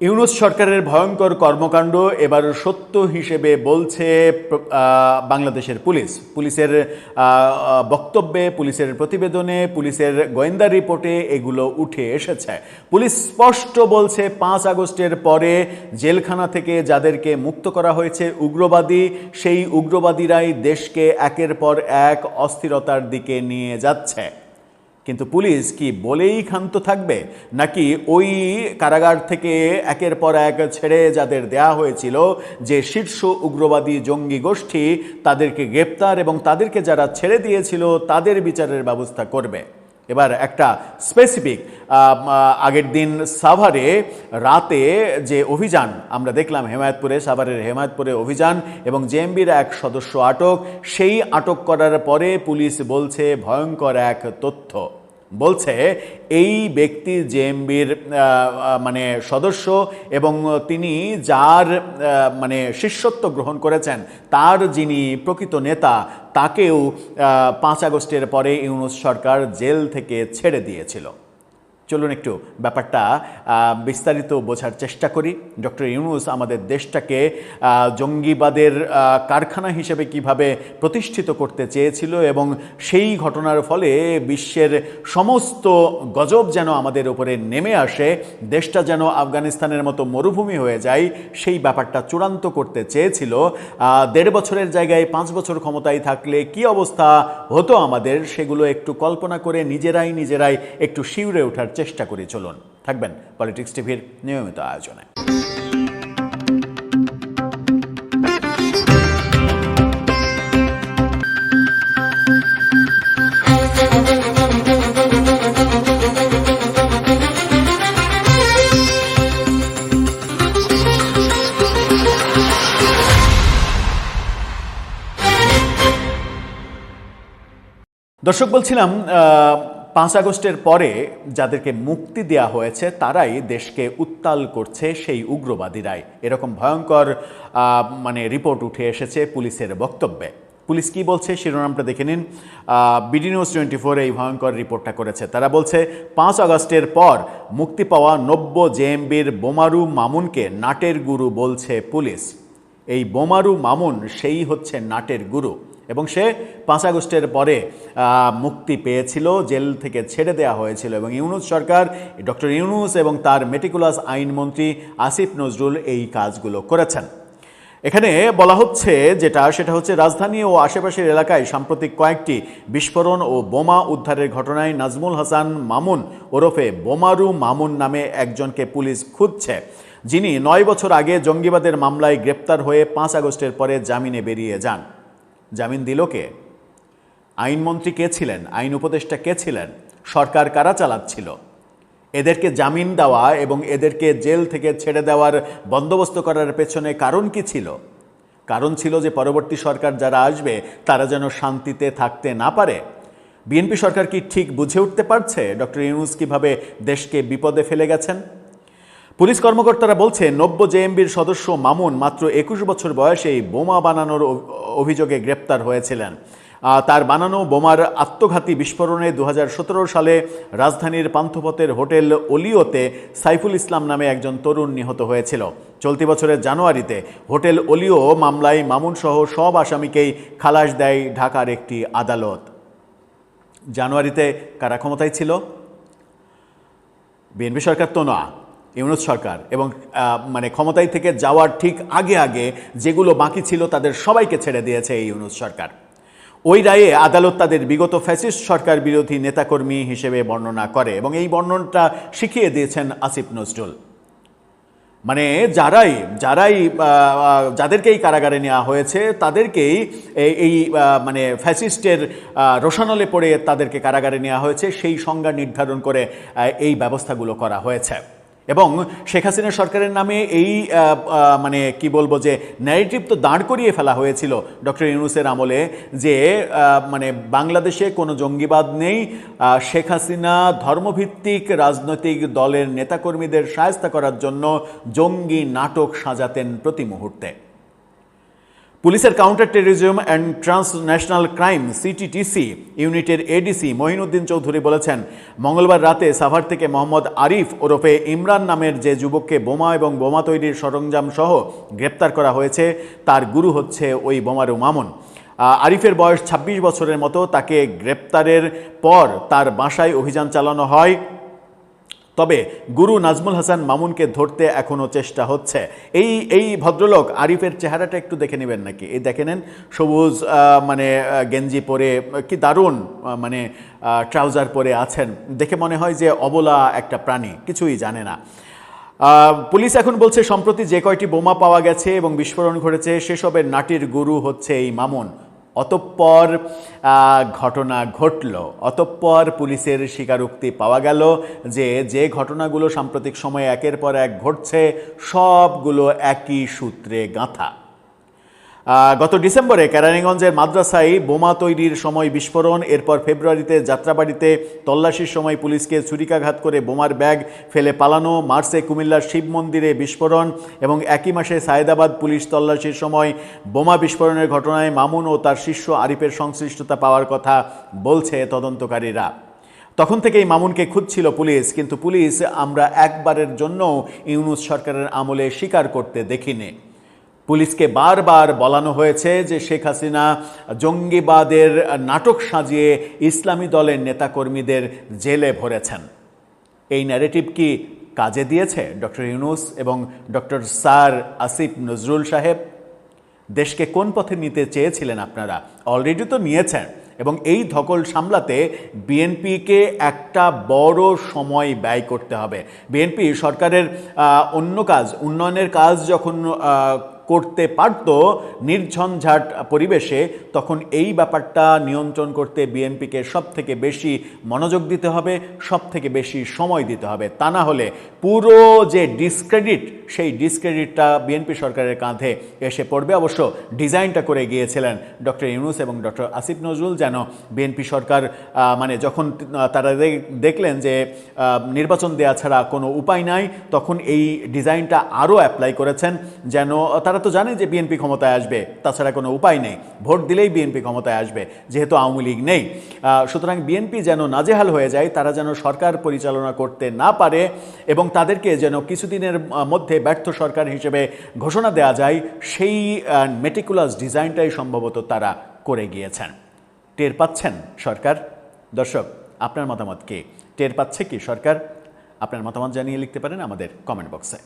ইউনূস সরকারের ভয়ঙ্কর কর্মকাণ্ড এবার সত্য হিসেবে বলছে বাংলাদেশের পুলিশের বক্তব্যে, পুলিশের প্রতিবেদনে, পুলিশের গোয়েন্দা রিপোর্টে এগুলো উঠে এসেছে। পুলিশ স্পষ্ট বলছে 5 আগস্টের পরে জেলখানা থেকে যাদেরকে মুক্ত করা হয়েছে উগ্রবাদী, সেই উগ্রবাদীরাই দেশকে একের পর এক অস্থিরতার দিকে নিয়ে যাচ্ছে। কিন্তু পুলিশ কি বলেই ক্ষান্ত থাকবে, নাকি ওই কারাগার থেকে একের পর এক ছেড়ে যাদের দেয়া হয়েছিল, যে শীর্ষ উগ্রবাদী জঙ্গি গোষ্ঠী, তাদেরকে গ্রেপ্তার এবং তাদেরকে যারা ছেড়ে দিয়েছিল তাদের বিচারের ব্যবস্থা করবে? এবার একটা স্পেসিফিক, আগের দিন সাভারে রাতে যে অভিযান আমরা দেখলাম, সাভারের হেমায়তপুরে অভিযান এবং জেএমবির এক সদস্য আটক, সেই আটক করার পরে পুলিশ বলছে ভয়ঙ্কর এক তথ্য। বলছে এই ব্যক্তি জেএমবির মানে সদস্য এবং তিনি যার মানে শিষ্যত্ব গ্রহণ করেছেন, তার যিনি প্রকৃত নেতা, তাকেও 5 আগস্টের পরে ইউনূস সরকার জেল থেকে ছেড়ে দিয়েছিল। চলুন একটু ব্যাপারটা বিস্তারিত বোঝার চেষ্টা করি। ডক্টর ইউনূস আমাদের দেশটাকে জঙ্গিবাদের কারখানা হিসেবে কিভাবে প্রতিষ্ঠিত করতে চেয়েছিল এবং সেই ঘটনার ফলে বিশ্বের সমস্ত গজব যেন আমাদের উপরে নেমে আসে, দেশটা যেন আফগানিস্তানের মতো মরুভূমি হয়ে যায়, সেই ব্যাপারটা চূড়ান্ত করতে চেয়েছিল। 1.5 বছরের জায়গায় 5 বছর ক্ষমতায় থাকলে কি অবস্থা হতো আমাদের, সেগুলো একটু কল্পনা করে নিজেরাই একটু শিউরে ওঠার চেষ্টা করি। চলুন, থাকবেন পলিটিক্স টিভির নিয়মিত আয়োজনে। দর্শক, বলছিলাম 5 আগস্টের পরে যাদেরকে মুক্তি দেয়া হয়েছে তারাই দেশকে উত্তাল করছে, সেই উগ্রবাদীরাই। এরকম ভয়ঙ্কর মানে রিপোর্ট উঠে এসেছে পুলিশের বক্তব্যে। পুলিশ কি বলছে শিরোনামটা দেখে নিন। বিডি নিউজ 24 এই ভয়ঙ্কর রিপোর্টটা করেছে। তারা বলছে 5 আগস্টের পর মুক্তি পাওয়া নব্য জেএমবির বোমারু মামুনকে নাটের গুরু বলছে পুলিশ। এই বোমারু মামুন সেই হচ্ছে নাটের গুরু এবং সে 5 আগস্টের পরে মুক্তি পেয়েছিল, জেল থেকে ছেড়ে দেওয়া হয়েছিল এবং ইউনূস সরকার, ডক্টর ইউনূস এবং তার মেটিকুলাস আইনমন্ত্রী আসিফ নজরুল এই কাজগুলো করেছেন। এখানে বলা হচ্ছে সেটা হচ্ছে রাজধানী ও আশেপাশের এলাকায় সাম্প্রতিক কয়েকটি বিস্ফোরণ ও বোমা উদ্ধারের ঘটনায় নাজমুল হাসান মামুন ওরফে বোমারু মামুন নামে একজনকে পুলিশ খুঁজছে, যিনি 9 বছর আগে জঙ্গিবাদের মামলায় গ্রেপ্তার হয়ে 5 আগস্টের পরে জামিনে বেরিয়ে যান। জামিন দিল কে? আইনমন্ত্রী কে ছিলেন? আইন উপদেষ্টা কে ছিলেন? সরকার কারা চালাচ্ছিল? এদেরকে জামিন দেওয়া এবং এদেরকে জেল থেকে ছেড়ে দেওয়ার বন্দোবস্ত করার পেছনে কারণ কি ছিল? কারণ ছিল যে পরবর্তী সরকার যারা আসবে তারা যেন শান্তিতে থাকতে না পারে। বিএনপি সরকার কি ঠিক বুঝে উঠতে পারছে ডক্টর ইউনূস কিভাবে দেশকে বিপদে ফেলে গেছেন? পুলিশ কর্মকর্তারা বলছে নব্য জেএমবির সদস্য মামুন মাত্র 21 বছর বয়সেই বোমা বানানোর অভিযোগে গ্রেপ্তার হয়েছিলেন। তার বানানো বোমার আত্মঘাতী বিস্ফোরণে 2017 সালে রাজধানীর পান্থপথের হোটেল ওলিওতে সাইফুল ইসলাম নামে একজন তরুণ নিহত হয়েছিল। চলতি বছরের জানুয়ারিতে হোটেল ওলিও মামলায় মামুন সহ সব আসামিকেই খালাস দেয় ঢাকার একটি আদালত। জানুয়ারিতে কারা ক্ষমতায় ছিল? বিএনপি সরকার তো না, ইউনূস সরকার। এবং মানে ক্ষমতায় থেকে যাওয়ার ঠিক আগে যেগুলো বাকি ছিল তাদের সবাইকে ছেড়ে দিয়েছে এই ইউনূস সরকার। ওই রায়ে আদালত তাদের বিগত ফ্যাসিস্ট সরকার বিরোধী নেতাকর্মী হিসেবে বর্ণনা করে এবং এই বর্ণনাটা শিখিয়ে দিয়েছেন আসিফ নজরুল। মানে যাদেরকেই কারাগারে নেওয়া হয়েছে তাদেরকেই এই মানে ফ্যাসিস্টের রোশানলে পড়ে তাদেরকে কারাগারে নেওয়া হয়েছে, সেই সংজ্ঞা নির্ধারণ করে এই ব্যবস্থাগুলো করা হয়েছে। এবং শেখ হাসিনা সরকারের নামে এই মানে কি বলবো যে ন্যারেটিভ তো দাঁড় করিয়ে ফেলা হয়েছিল ডক্টর ইউনূসের আমলে, যে মানে বাংলাদেশে কোনো জঙ্গিবাদ নেই, শেখ হাসিনা ধর্মভিত্তিক রাজনৈতিক দলের নেতাকর্মীদের শায়েস্তা করার জন্য জঙ্গি নাটক সাজাতেন প্রতি মুহূর্তে। পুলিশের counter terrorism and transnational crime CTTC ইউনিটের এডিসি মঈনুদ্দিন চৌধুরী বলেছেন, মঙ্গলবার রাতে সাভার থেকে মোহাম্মদ আরিফ ওরফে ইমরান নামের যে যুবককে বোমা এবং বোমা তৈরির সরঞ্জাম সহ গ্রেপ্তার করা হয়েছে তার গুরু হচ্ছে ওই বোমারু মামুন। আরিফের বয়স ২৬ বছরের মতো। তাকে গ্রেপ্তারের পর তার বাসায় অভিযান চালানো হয়, তবে গুরু নাজমুল হাসান মামুনকে ধরতে এখনও চেষ্টা হচ্ছে। এই ভদ্রলোক আরিফের চেহারাটা একটু দেখে নেবেন নাকি? এই দেখে নেন, সবুজ মানে গেঞ্জি পরে, কি দারুণ মানে ট্রাউজার পরে আছেন, দেখে মনে হয় যে অবলা একটা প্রাণী, কিছুই জানে না। পুলিশ এখন বলছে সম্প্রতি যে কয়টি বোমা পাওয়া গেছে এবং বিস্ফোরণ ঘটেছে সেসবের নাটির গুরু হচ্ছে এই মামুন। অতঃপর ঘটনা ঘটল, অতঃপর পুলিশের স্বীকারোক্তি পাওয়া গেল যে ঘটনাগুলো সাম্প্রতিক সময়ে একের পর এক ঘটছে সবগুলো একই সূত্রে গাঁথা। গত ডিসেম্বরে কেরানীগঞ্জের মাদ্রাসায় বোমা তৈরির সময় বিস্ফোরণ, এরপর ফেব্রুয়ারিতে যাত্রাবাড়িতে তল্লাশির সময় পুলিশকে ছুরিকাঘাত করে বোমার ব্যাগ ফেলে পালানো, মার্চে কুমিল্লার শিব মন্দিরে বিস্ফোরণ এবং একই মাসে সায়েদাবাদ পুলিশ তল্লাশির সময় বোমা বিস্ফোরণের ঘটনায় মামুন ও তার শিষ্য আরিফের সংশ্লিষ্টতা পাওয়ার কথা বলছে তদন্তকারীরা। তখন থেকেই মামুনকে খুঁজছিল পুলিশ, কিন্তু পুলিশ আমরা একবারের জন্য ইউনূস সরকারের আমলে স্বীকার করতে দেখিনি। পুলিশকে বারবার বলানো হয়েছে যে শেখ হাসিনা জঙ্গিবাদের নাটক সাজিয়ে ইসলামী দলের নেতাকর্মীদের জেলে ভরেছেন। এই ন্যারেটিভ কি কাজে দিয়েছে ডক্টর ইউনূস এবং ডক্টর স্যার আসিফ নজরুল সাহেব? দেশকে কোন পথে নিতে চেয়েছিলেন আপনারা? অলরেডি তো নিয়েছেন, এবং এই ধকল সামলাতে বিএনপিকে একটা বড় সময় ব্যয় করতে হবে। বিএনপি সরকারের অন্য কাজ, উন্নয়নের কাজ যখন করতে পারত নির্ঝঞ্ঝাট পরিবেশে, তখন এই ব্যাপারটা নিয়ন্ত্রণ করতে বিএনপিকে সব থেকে বেশি মনোযোগ দিতে হবে, সব থেকে বেশি সময় দিতে হবে। তা না হলে পুরো যে ডিসক্রেডিট, সেই ডিসক্রেডিটটা বিএনপি সরকারের কাঁধে এসে পড়বে। অবশ্য ডিজাইনটা করে গিয়েছিলেন ডক্টর ইউনূস এবং ডক্টর আসিফ নজরুল, যেন বিএনপি সরকার মানে যখন তারা দেখলেন যে নির্বাচন দেওয়া ছাড়া কোনো উপায় নাই, তখন এই ডিজাইনটা আরও অ্যাপ্লাই করেছেন, যেন তারা তো জানে যে বিএনপি ক্ষমতায় আসবে, তাছাড়া কোনো উপায় নেই, ভোট দিলেই বিএনপি ক্ষমতায় আসবে, যেহেতু আওয়ামী লীগ নেই। সুতরাং বিএনপি যেন নাজেহাল হয়ে যায়, তারা যেন সরকার পরিচালনা করতে না পারে এবং তাদেরকে যেন কিছুদিনের মধ্যে ব্যর্থ সরকার হিসেবে ঘোষণা দেওয়া যায়, সেই মেটিকুলাস ডিজাইনটাই সম্ভবত তারা করে গিয়েছেন। টের পাচ্ছেন সরকার? দর্শক, আপনার মতামত কি? টের পাচ্ছে কি সরকার? আপনার মতামত জানিয়ে লিখতে পারেন আমাদের কমেন্ট বক্সে।